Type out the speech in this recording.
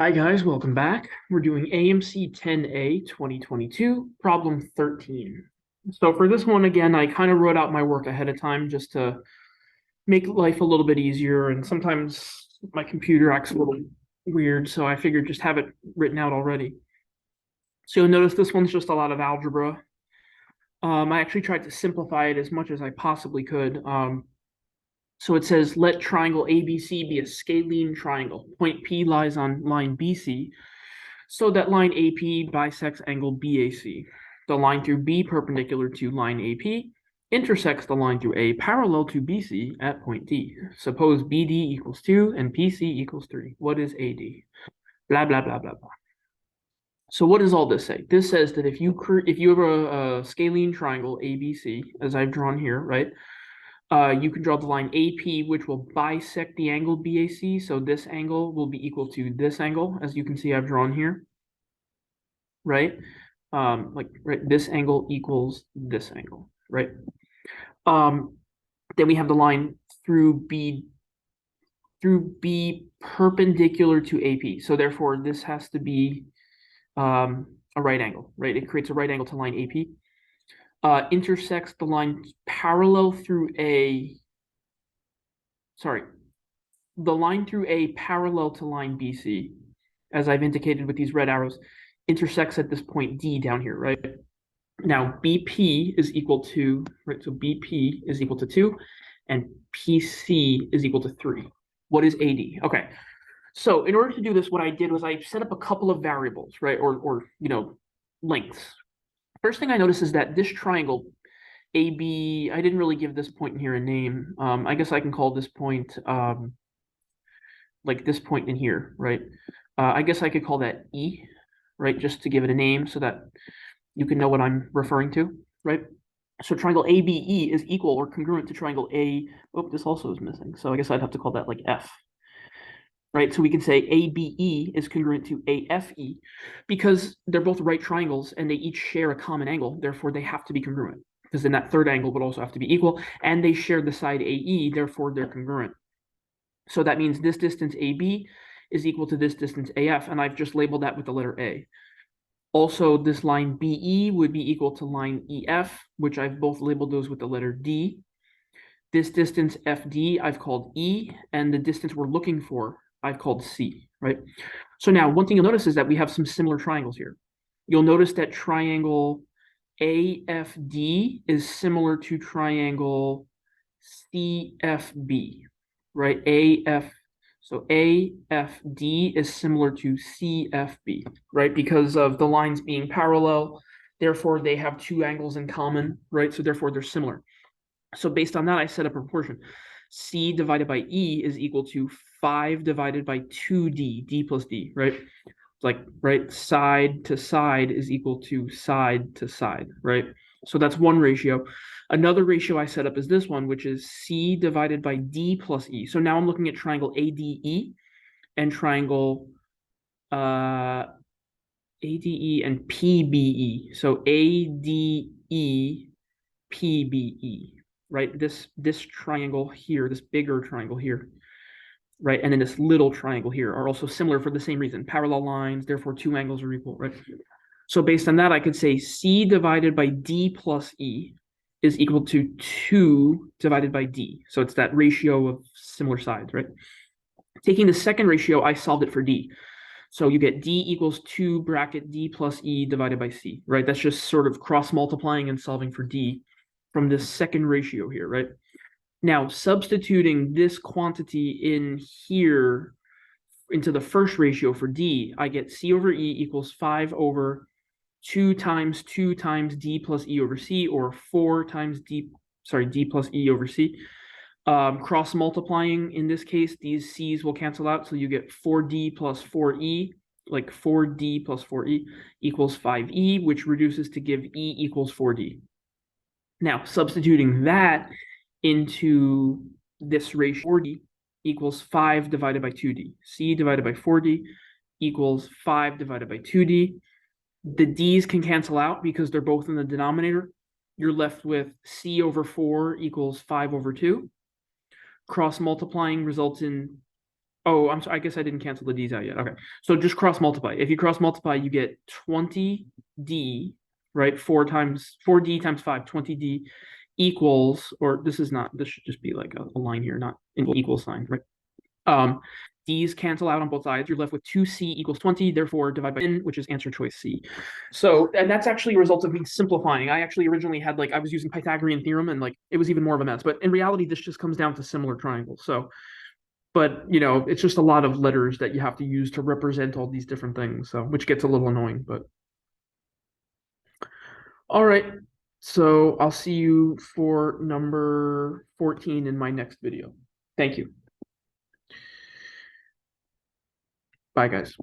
Hi guys, welcome back. We're doing AMC 10A 2022, problem 13. So for this one, again, I kind of wrote out my work ahead of time just to make life a little bit easier. And sometimes my computer acts a little weird, so I figured just have it written out already. So you'll notice this one's just a lot of algebra. I actually tried to simplify it as much as I possibly could. So it says, let triangle ABC be a scalene triangle. Point P lies on line BC, so that line AP bisects angle BAC. The line through B perpendicular to line AP intersects the line through A parallel to BC at point D. Suppose BD equals 2 and PC equals 3. What is AD? Blah, blah, blah, blah, blah. So what does all this say? This says that if you have a scalene triangle ABC, as I've drawn here, right? You can draw the line AP, which will bisect the angle BAC. So this angle will be equal to this angle, as you can see I've drawn here, right? Right, this angle equals this angle, right? Then we have the line through B perpendicular to AP. So therefore, this has to be a right angle, right? It creates a right angle to line AP. Intersects the line parallel through A. Sorry, the line through A parallel to line BC, as I've indicated with these red arrows, intersects at this point D down here, right? Now BP is equal to, right, so BP is equal to 2 and PC is equal to 3. What is AD? Okay, so in order to do this, what I did was I set up a couple of variables, right, or lengths. First thing I noticed is that this triangle AB, I didn't really give this point in here a name. I guess I can call this point like this point in here, right? I guess I could call that E, right, just to give it a name so that you can know what I'm referring to, right? So triangle ABE is equal or congruent to triangle A. Oh, this also is missing. So I guess I'd have to call that like F, right? So we can say ABE is congruent to AFE because they're both right triangles and they each share a common angle. Therefore, they have to be congruent because then that third angle would also have to be equal, and they share the side AE. Therefore, they're congruent. So that means this distance AB is equal to this distance AF, and I've just labeled that with the letter A. Also, this line BE would be equal to line EF, which I've both labeled those with the letter D. This distance FD I've called E, and the distance we're looking for I've called C, right? So now one thing you'll notice is that we have some similar triangles here. You'll notice that triangle AFD is similar to triangle CFB, right? So AFD is similar to CFB, right? Because of the lines being parallel, therefore they have two angles in common, right? So therefore they're similar. So based on that, I set a proportion. C divided by E is equal to 5 divided by 2D, D plus D, right? It's like, right, side to side is equal to side to side, right? So that's one ratio. Another ratio I set up is this one, which is C divided by D plus E. So now I'm looking at triangle ADE and triangle ADE and PBE. So ADE, PBE, right? This triangle here, this bigger triangle here, right? And then this little triangle here are also similar for the same reason. Parallel lines, therefore two angles are equal, right? So based on that, I could say C divided by D plus E is equal to 2 divided by D. So it's that ratio of similar sides, right? Taking the second ratio, I solved it for D. So you get D equals 2 bracket D plus E divided by C, right? That's just sort of cross multiplying and solving for D from this second ratio here, right? Now, substituting this quantity in here into the first ratio for D, I get C over E equals 5 over 2 times D plus E over C, or 4 times D plus E over C. Cross multiplying, in this case, these C's will cancel out, so you get 4D plus 4E, like 4D plus 4E equals 5E, which reduces to give E equals 4D. Now, substituting that into this ratio, 4D equals 5 divided by 2D. C divided by 4D equals 5 divided by 2D. The D's can cancel out because they're both in the denominator. You're left with C over 4 equals 5 over 2. Cross multiplying results in Oh, I'm sorry. I guess I didn't cancel the D's out yet. Okay. So just cross multiply. If you cross multiply, you get 20D, right? 4D times 5, 20D equals, or this is not, this should just be like a line here, not an equal sign, right? Um, D's cancel out on both sides. You're left with 2C equals 20, therefore divide by n, which is answer choice C. So, and that's actually a result of me simplifying. I actually originally had I was using Pythagorean theorem and it was even more of a mess. But in reality, this just comes down to similar triangles. So, but it's just a lot of letters that you have to use to represent all these different things. So, which gets a little annoying, but all right. So I'll see you for number 14 in my next video. Thank you. Bye, guys.